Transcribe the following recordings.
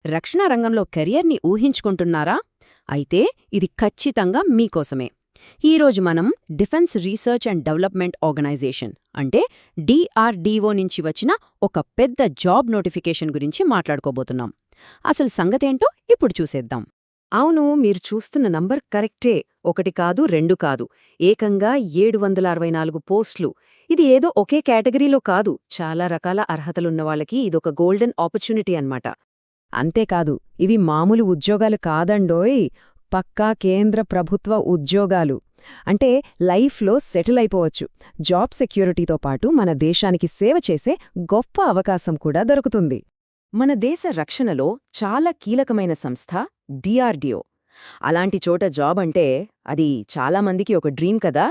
రక్షణ రంగంలో కెరియర్ని ఊహించుకుంటున్నారా? అయితే ఇది ఖచ్చితంగా మీకోసమే. ఈరోజు మనం defence research and development organisation అంటే DRDO నుంచి వచ్చిన ఒక పెద్ద జాబ్ నోటిఫికేషన్ గురించి మాట్లాడుకోబోతున్నాం. అసలు సంగతేంటో ఇప్పుడు చూసేద్దాం. అవును, మీరు చూస్తున్న నంబర్ కరెక్టే. 1 కాదు 2 కాదు, ఏకంగా 764 పోస్టులు. ఇది ఏదో ఒకే కేటగిరీలో కాదు, చాలా రకాల అర్హతలున్నవాళ్లకి ఇదొక గోల్డెన్ ఆపర్చునిటీ అన్నమాట. అంతేకాదు, ఇవి మామూలు ఉద్యోగాలు కాదండోయ్, పక్కా కేంద్ర ప్రభుత్వ ఉద్యోగాలు. అంటే లైఫ్లో సెటిల్ అయిపోవచ్చు. జాబ్ సెక్యూరిటీతో పాటు మన దేశానికి సేవ చేసే గొప్ప అవకాశం కూడా దొరుకుతుంది. మన దేశ రక్షణలో చాలా కీలకమైన సంస్థ DRDO. అలాంటి చోట జాబ్ అంటే అది చాలామందికి ఒక డ్రీమ్ కదా.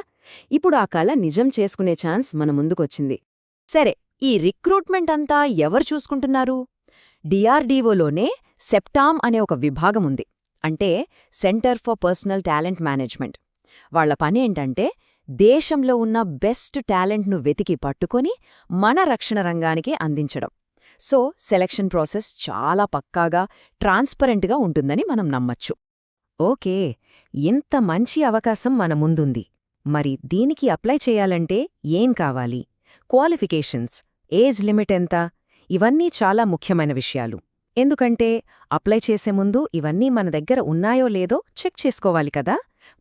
ఇప్పుడు ఆ కల నిజం చేసుకునే ఛాన్స్ మన ముందుకొచ్చింది. సరే, ఈ రిక్రూట్మెంట్ అంతా ఎవరు చూసుకుంటున్నారు? DRDOలోనే సెప్టామ్ అనే ఒక విభాగముంది. అంటే centre for personal talent management. వాళ్ల పనేంటంటే దేశంలో ఉన్న బెస్ట్ టాలెంట్ను వెతికి పట్టుకొని మన రక్షణ రంగానికి అందించడం. సో సెలక్షన్ ప్రాసెస్ చాలా పక్కాగా, ట్రాన్స్పరెంట్గా ఉంటుందని మనం నమ్మచ్చు. ఓకే, ఇంత మంచి అవకాశం మన ముందుంది. మరి దీనికి అప్లై చేయాలంటే ఏం కావాలి? క్వాలిఫికేషన్స్, ఏజ్ లిమిట్ ఎంత? ఇవన్నీ చాలా ముఖ్యమైన విషయాలు. ఎందుకంటే అప్లై చేసే ముందు ఇవన్నీ మన దగ్గర ఉన్నాయో లేదో చెక్ చేసుకోవాలి కదా.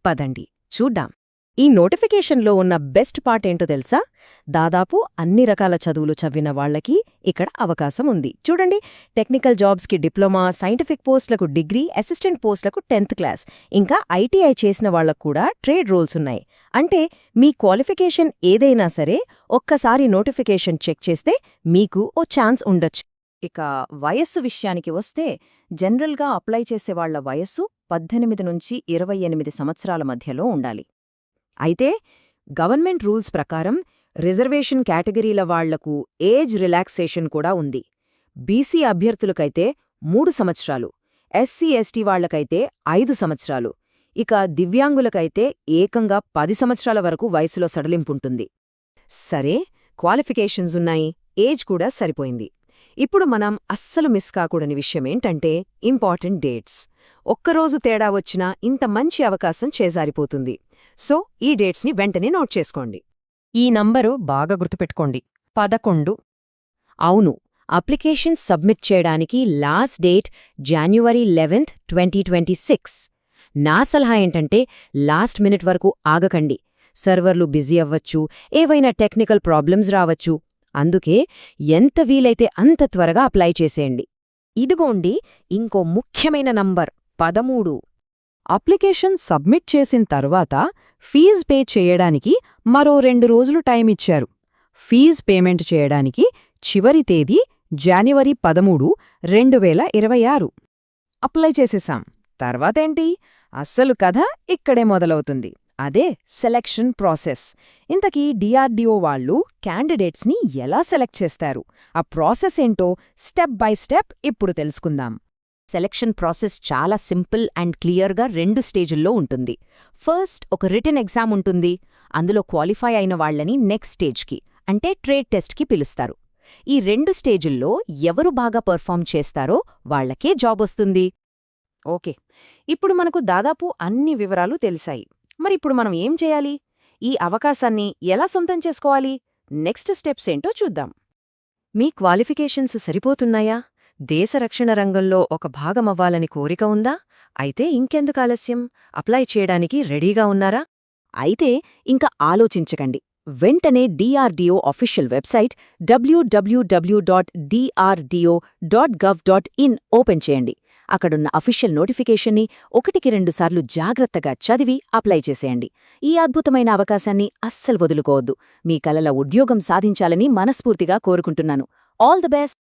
పదండి చూడ్డాం. ఈ నోటిఫికేషన్లో ఉన్న బెస్ట్ పార్ట్ ఏంటో తెలుసా? దాదాపు అన్ని రకాల చదువులు చదివిన వాళ్లకి ఇక్కడ అవకాశం ఉంది. చూడండి, టెక్నికల్ జాబ్స్కి డిప్లొమా, సైంటిఫిక్ పోస్టులకు డిగ్రీ, అసిస్టెంట్ పోస్టులకు 10th క్లాస్, ఇంకా ITI చేసిన వాళ్లకు కూడా ట్రేడ్ రోల్స్ ఉన్నాయి. అంటే మీ క్వాలిఫికేషన్ ఏదైనా సరే ఒక్కసారి నోటిఫికేషన్ చెక్ చేస్తే మీకు ఓ ఛాన్స్ ఉండొచ్చు. ఇక వయస్సు విషయానికి వస్తే జనరల్గా అప్లై చేసేవాళ్ల వయస్సు 18 నుంచి 28 సంవత్సరాల మధ్యలో ఉండాలి. అయితే గవర్నమెంట్ రూల్స్ ప్రకారం రిజర్వేషన్ కేటగిరీల వాళ్లకు ఏజ్ రిలాక్సేషన్ కూడా ఉంది. బీసీ అభ్యర్థులకైతే 3 సంవత్సరాలు, SC/ST వాళ్లకైతే 5 సంవత్సరాలు, ఇక దివ్యాంగులకైతే ఏకంగా 10 సంవత్సరాల వరకు వయసులో సడలింపుంటుంది. సరే, క్వాలిఫికేషన్స్ ఉన్నాయి, ఏజ్ కూడా సరిపోయింది. ఇప్పుడు మనం అస్సలు మిస్ కాకూడని విషయమేంటంటే ఇంపార్టెంట్ డేట్స్. ఒక్కరోజు తేడా వచ్చినా ఇంత మంచి అవకాశం చేజారిపోతుంది. సో ఈ డేట్స్ని వెంటనే నోట్ చేసుకోండి. ఈ నంబరు బాగా గుర్తుపెట్టుకోండి, 11. అవును, అప్లికేషన్ సబ్మిట్ చేయడానికి లాస్ట్ డేట్ January 11, 2026. నా సలహా ఏంటంటే లాస్ట్ మినిట్ వరకు ఆగకండి. సర్వర్లు బిజీ అవ్వచ్చు, ఏవైనా టెక్నికల్ ప్రాబ్లమ్స్ రావచ్చు. అందుకే ఎంత వీలైతే అంత త్వరగా అప్లై చేసేయండి. ఇదిగోండి ఇంకో ముఖ్యమైన నంబర్ 13. అప్లికేషన్ సబ్మిట్ చేసిన తర్వాత ఫీజ్ పే చేయడానికి మరో 2 రోజులు టైం ఇచ్చారు. ఫీజ్ పేమెంట్ చేయడానికి చివరి తేదీ January 13, 2026. అప్లై చేసేశాం. తర్వాతేంటి? అస్సలు కథ ఇక్కడే మొదలవుతుంది. అదే సెలక్షన్ ప్రాసెస్. ఇంతకీ DRDO వాళ్ళు క్యాండిడేట్స్ని ఎలా సెలెక్ట్ చేస్తారు? ఆ ప్రాసెస్ ఏంటో స్టెప్ బై స్టెప్ ఇప్పుడు తెలుసుకుందాం. సెలక్షన్ ప్రాసెస్ చాలా సింపుల్ అండ్ క్లియర్గా 2 స్టేజుల్లో ఉంటుంది. ఫస్ట్ ఒక రిటన్ ఎగ్జామ్ ఉంటుంది. అందులో క్వాలిఫై అయిన వాళ్లని నెక్స్ట్ స్టేజ్కి అంటే ట్రేడ్ టెస్ట్కి పిలుస్తారు. ఈ 2 స్టేజుల్లో ఎవరు బాగా పర్ఫామ్ చేస్తారో వాళ్లకే జాబ్ వస్తుంది. ఓకే, ఇప్పుడు మనకు దాదాపు అన్ని వివరాలు తెలిసాయి. మరిప్పుడు మనం ఏం చేయాలి? ఈ అవకాశాన్ని ఎలా సొంతం చేసుకోవాలి? నెక్స్ట్ స్టెప్స్ ఏంటో చూద్దాం. మీ క్వాలిఫికేషన్స్ సరిపోతున్నాయా? దేశ రక్షణ రంగంలో ఒక భాగమవ్వాలని కోరిక ఉందా? అయితే ఇంకెందుకు ఆలస్యం? అప్లై చేయడానికి రెడీగా ఉన్నారా? అయితే ఇంకా ఆలోచించకండి. వెంటనే DRDO official website www.drdo.gov.in open చేయండి. అక్కడున్న అఫీషియల్ నోటిఫికేషన్ని 1కి 2 సార్లు జాగ్రత్తగా చదివి అప్లై చేసేయండి. ఈ అద్భుతమైన అవకాశాన్ని అస్సలు వదులుకోవద్దు. మీ కలల ఉద్యోగం సాధించాలని మనస్ఫూర్తిగా కోరుకుంటున్నాను. All the best.